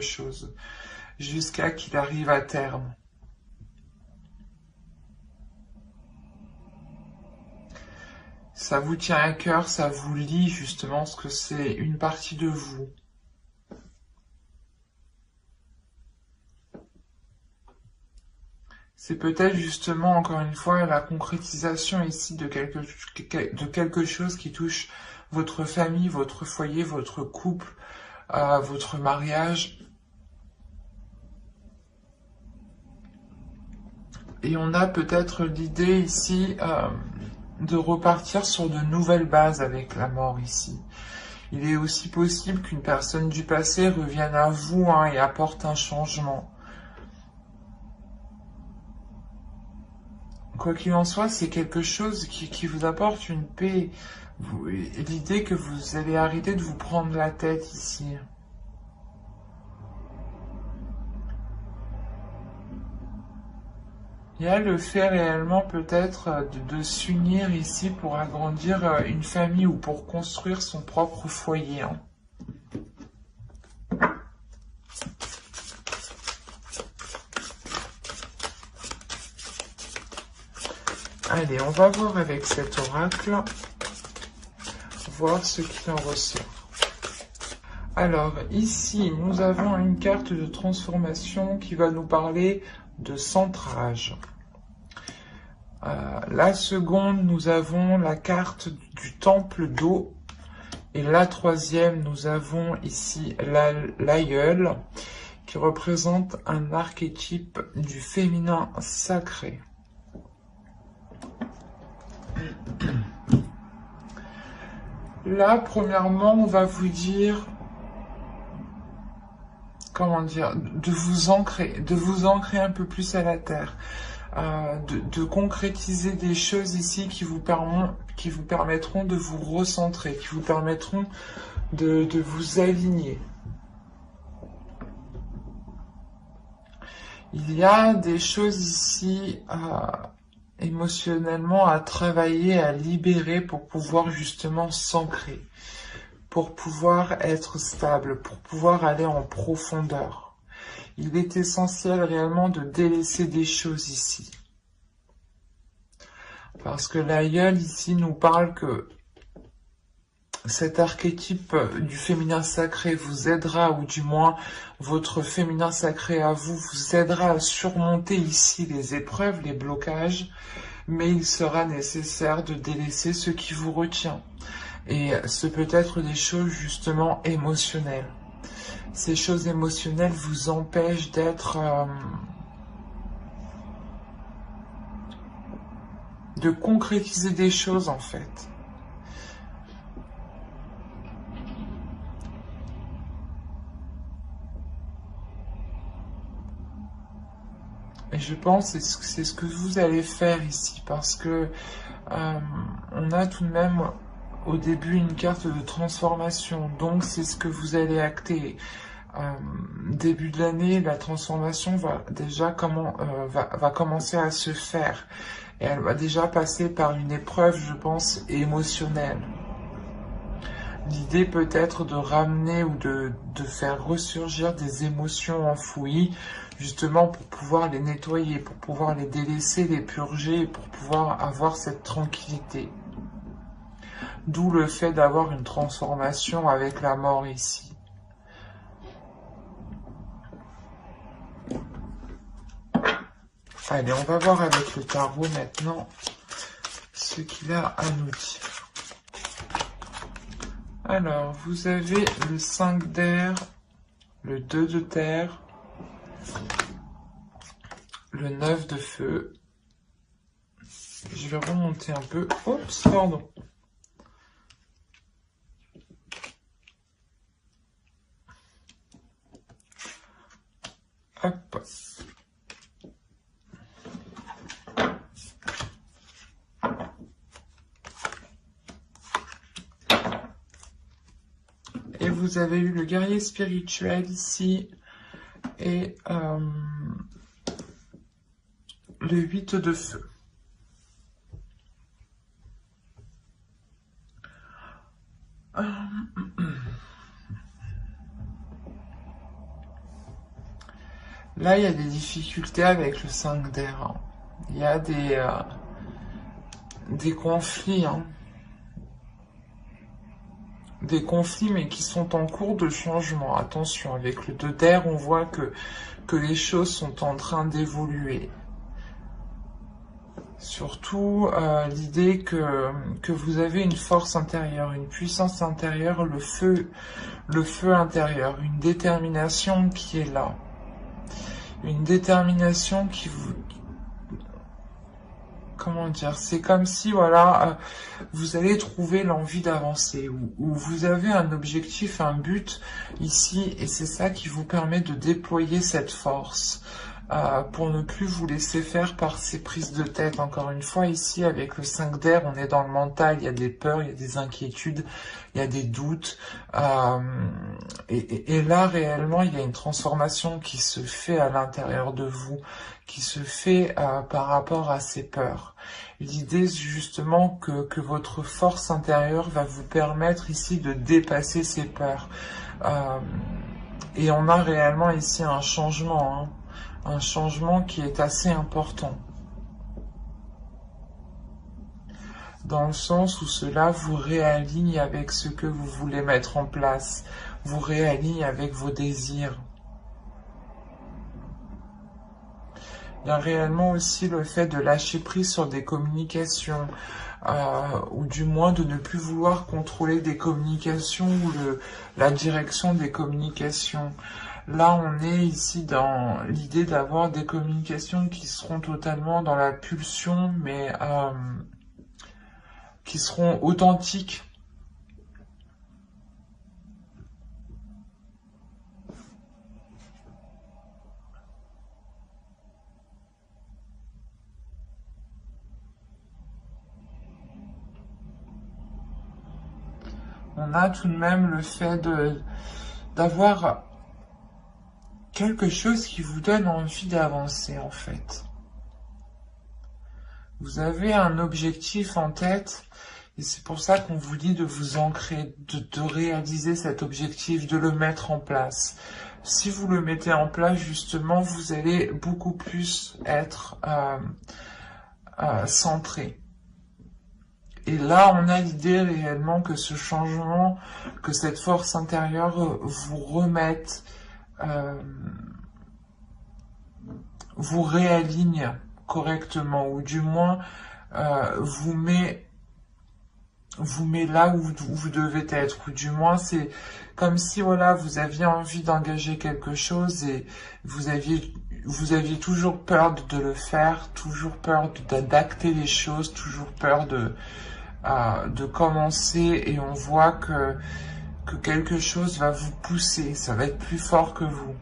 chose jusqu'à qu'il arrive à terme. Ça vous tient à cœur, ça vous lie justement parce que c'est une partie de vous. C'est peut-être justement, encore une fois, la concrétisation ici de quelque chose qui touche votre famille, votre foyer, votre couple, votre mariage. Et on a peut-être l'idée ici de repartir sur de nouvelles bases avec la mort ici. Il est aussi possible qu'une personne du passé revienne à vous et apporte un changement. Quoi qu'il en soit, c'est quelque chose qui vous apporte une paix. L'idée que vous allez arrêter de vous prendre la tête ici. Il y a le fait réellement peut-être de s'unir ici pour agrandir une famille ou pour construire son propre foyer. Allez, on va voir avec cet oracle, voir ce qui en ressort. Alors, ici, nous avons une carte de transformation qui va nous parler de centrage. La seconde, nous avons la carte du temple d'eau. Et la troisième, nous avons ici l'aïeul, qui représente un archétype du féminin sacré. Là, premièrement, on va vous dire, comment dire, de vous ancrer un peu plus à la terre. De concrétiser des choses ici qui vous permettront de vous recentrer, qui vous permettront de vous aligner. Il y a des choses ici émotionnellement à travailler, à libérer pour pouvoir justement s'ancrer, pour pouvoir être stable, pour pouvoir aller en profondeur. Il est essentiel réellement de délaisser des choses ici. Parce que l'aïeul ici nous parle que cet archétype du féminin sacré vous aidera, ou du moins votre féminin sacré à vous aidera à surmonter ici les épreuves, les blocages, mais il sera nécessaire de délaisser ce qui vous retient. Et ce peut être des choses justement émotionnelles. Ces choses émotionnelles vous empêchent d'être... de concrétiser des choses en fait. Et je pense que c'est ce que vous allez faire ici, parce que on a tout de même au début une carte de transformation, donc c'est ce que vous allez acter. Début de l'année, la transformation va déjà va commencer à se faire, et elle va déjà passer par une épreuve, je pense, émotionnelle. L'idée peut être de ramener ou de faire ressurgir des émotions enfouies, justement pour pouvoir les nettoyer, pour pouvoir les délaisser, les purger, pour pouvoir avoir cette tranquillité. D'où le fait d'avoir une transformation avec la mort ici. Allez, on va voir avec le tarot maintenant ce qu'il a à nous dire. Alors, vous avez le 5 d'air, le 2 de terre, le 9 de feu. Je vais remonter un peu. Oups, pardon. Hop. Et vous avez eu le guerrier spirituel ici et le 8 de feu. Là, il y a des difficultés avec le 5 d'air, hein. Il y a des conflits, hein. Des conflits, mais qui sont en cours de changement. Attention, avec le 2 d'air, on voit que les choses sont en train d'évoluer. Surtout l'idée que vous avez une force intérieure, une puissance intérieure, le feu intérieur, une détermination qui est là. Une détermination qui vous... Comment dire? C'est comme si, voilà, vous allez trouver l'envie d'avancer, ou vous avez un objectif, un but ici, et c'est ça qui vous permet de déployer cette force. Pour ne plus vous laisser faire par ces prises de tête. Encore une fois, ici, avec le 5 d'air, on est dans le mental, il y a des peurs, il y a des inquiétudes, il y a des doutes. Et là, réellement, il y a une transformation qui se fait à l'intérieur de vous, qui se fait par rapport à ces peurs. L'idée, justement, que votre force intérieure va vous permettre ici de dépasser ces peurs. Et on a réellement ici un changement, hein. Un changement qui est assez important. Dans le sens où cela vous réaligne avec ce que vous voulez mettre en place, vous réaligne avec vos désirs. Il y a réellement aussi le fait de lâcher prise sur des communications, ou du moins de ne plus vouloir contrôler des communications ou la direction des communications. Là, on est ici dans l'idée d'avoir des communications qui seront totalement dans la pulsion, mais qui seront authentiques. On a tout de même le fait d'avoir quelque chose qui vous donne envie d'avancer, en fait. Vous avez un objectif en tête, et c'est pour ça qu'on vous dit de vous ancrer, de réaliser cet objectif, de le mettre en place. Si vous le mettez en place, justement, vous allez beaucoup plus être centré. Et là, on a l'idée réellement que ce changement, que cette force intérieure vous remette, vous réaligne correctement, ou du moins vous met là où vous devez être, ou du moins c'est comme si, voilà, vous aviez envie d'engager quelque chose et vous aviez toujours peur de le faire, toujours peur d'acter les choses, toujours peur de commencer, et on voit que quelque chose va vous pousser, ça va être plus fort que vous.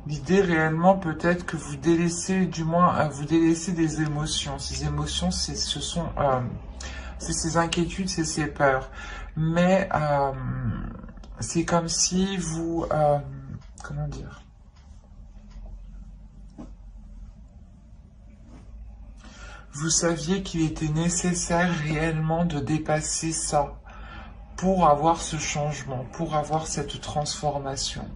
L'idée réellement peut-être que vous délaissez, du moins vous délaissez des émotions. Ces émotions, c'est ces inquiétudes, c'est ces peurs. Mais c'est comme si vous, comment dire, vous saviez qu'il était nécessaire réellement de dépasser ça pour avoir ce changement, pour avoir cette transformation.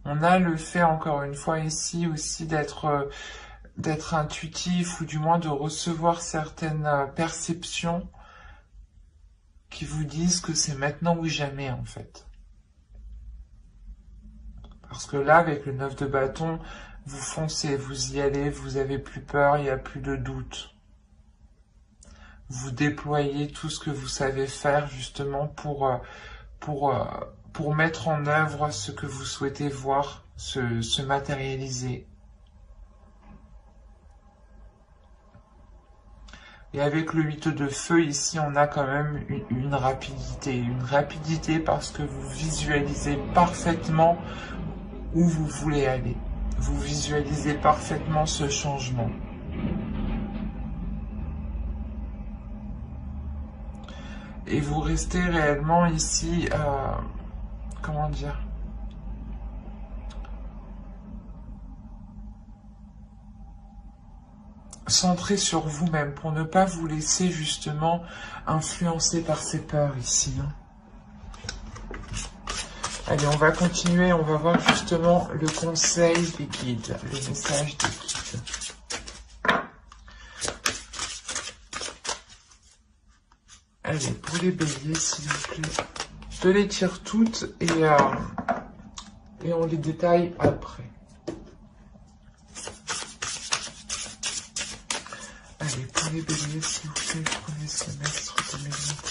On a le fait, encore une fois, ici aussi d'être intuitif, ou du moins de recevoir certaines perceptions qui vous disent que c'est maintenant ou jamais, en fait. Parce que là, avec le 9 de bâton, vous foncez, vous y allez, vous avez plus peur, il n'y a plus de doute. Vous déployez tout ce que vous savez faire, justement, pour mettre en œuvre ce que vous souhaitez voir se matérialiser. Et avec le 8 de feu, ici, on a quand même une rapidité. Une rapidité parce que vous visualisez parfaitement où vous voulez aller. Vous visualisez parfaitement ce changement. Et vous restez réellement ici, comment dire, centré sur vous-même, pour ne pas vous laisser justement influencer par ces peurs ici. Allez, on va continuer, on va voir justement le conseil des guides, le message des guides. Allez, pour les béliers, s'il vous plaît. Je les tire toutes et on les détaille après. Allez, pour les béliers, s'il vous plaît, premier semestre 2021.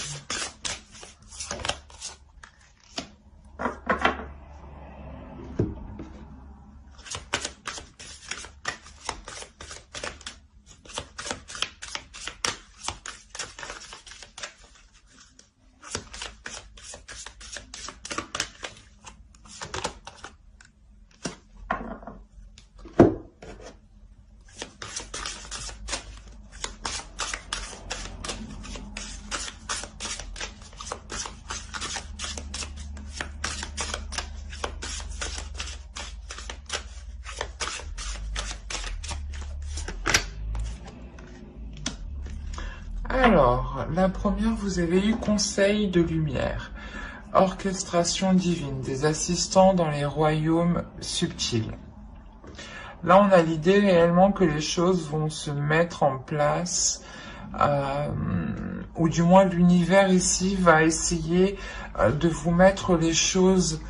Alors, la première, vous avez eu conseil de lumière, orchestration divine, des assistants dans les royaumes subtils. Là, on a l'idée réellement que les choses vont se mettre en place, ou du moins l'univers ici va essayer de vous mettre les choses,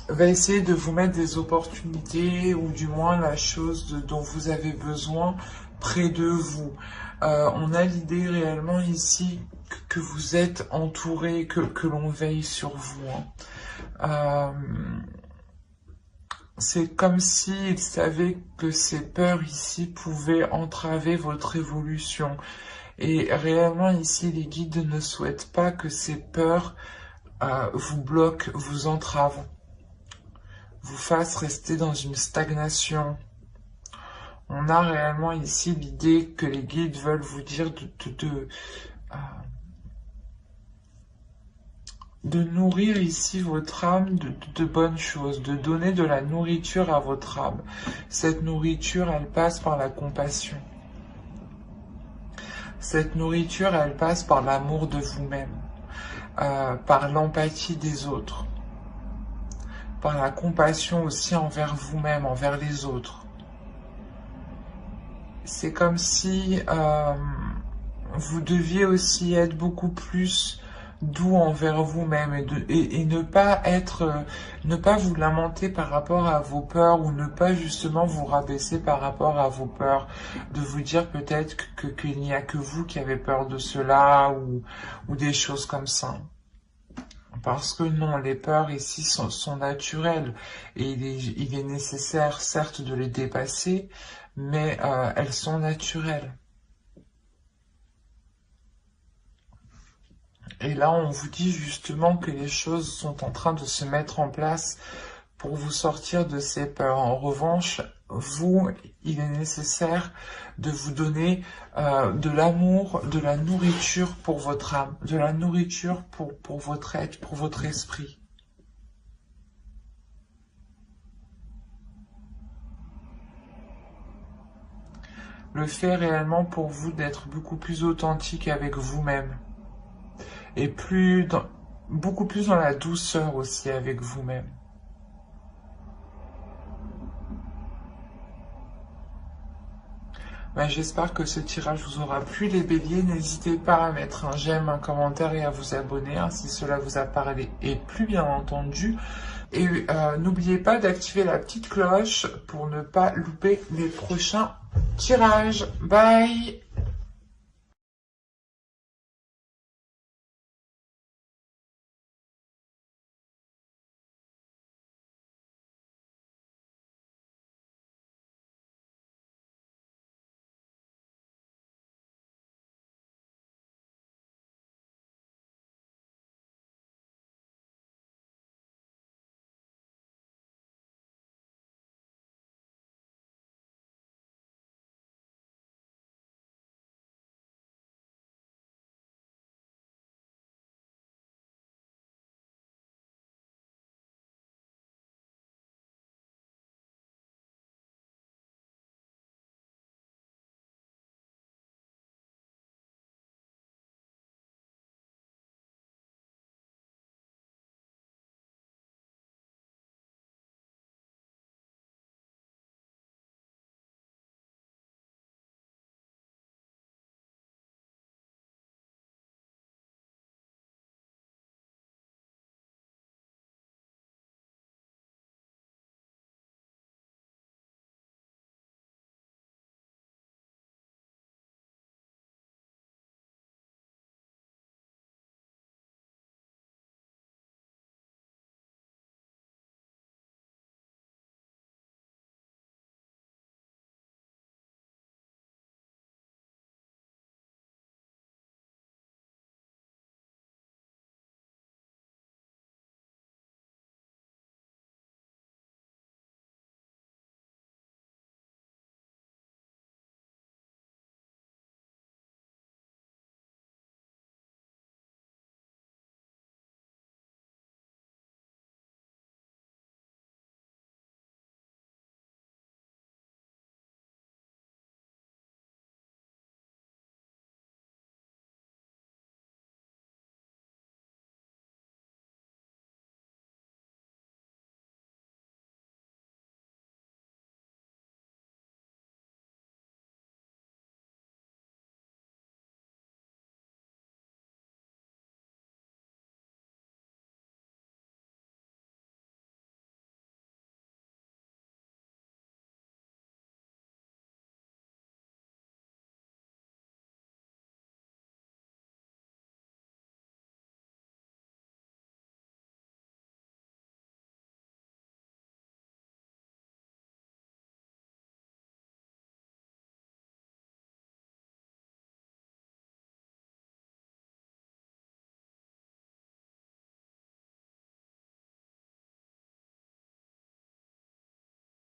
va essayer de vous mettre des opportunités, ou du moins la chose dont vous avez besoin près de vous. On a l'idée réellement ici que vous êtes entouré, que l'on veille sur vous. C'est comme s'ils savaient que ces peurs ici pouvaient entraver votre évolution. Et réellement ici, les guides ne souhaitent pas que ces peurs vous bloquent, vous entravent, vous fassent rester dans une stagnation. On a réellement ici l'idée que les guides veulent vous dire de nourrir ici votre âme de bonnes choses, de donner de la nourriture à votre âme. Cette nourriture, elle passe par la compassion. Cette nourriture, elle passe par l'amour de vous-même, par l'empathie des autres, par la compassion aussi envers vous-même, envers les autres. C'est comme si vous deviez aussi être beaucoup plus doux envers vous-même et ne pas vous lamenter par rapport à vos peurs, ou ne pas justement vous rabaisser par rapport à vos peurs, de vous dire peut-être qu'il n'y a que vous qui avez peur de cela, ou des choses comme ça. Parce que non, les peurs ici sont naturelles, et il est nécessaire certes de les dépasser, mais elles sont naturelles. Et là, on vous dit justement que les choses sont en train de se mettre en place pour vous sortir de ces peurs. En revanche, vous, il est nécessaire de vous donner de l'amour, de la nourriture pour votre âme, de la nourriture pour votre être, pour votre esprit. Le fait réellement pour vous d'être beaucoup plus authentique avec vous-même. Et beaucoup plus dans la douceur aussi avec vous-même. Ben, j'espère que ce tirage vous aura plu, les béliers. N'hésitez pas à mettre un j'aime, un commentaire et à vous abonner si cela vous a parlé et plu, bien entendu. Et n'oubliez pas d'activer la petite cloche pour ne pas louper les prochains tirages. Bye!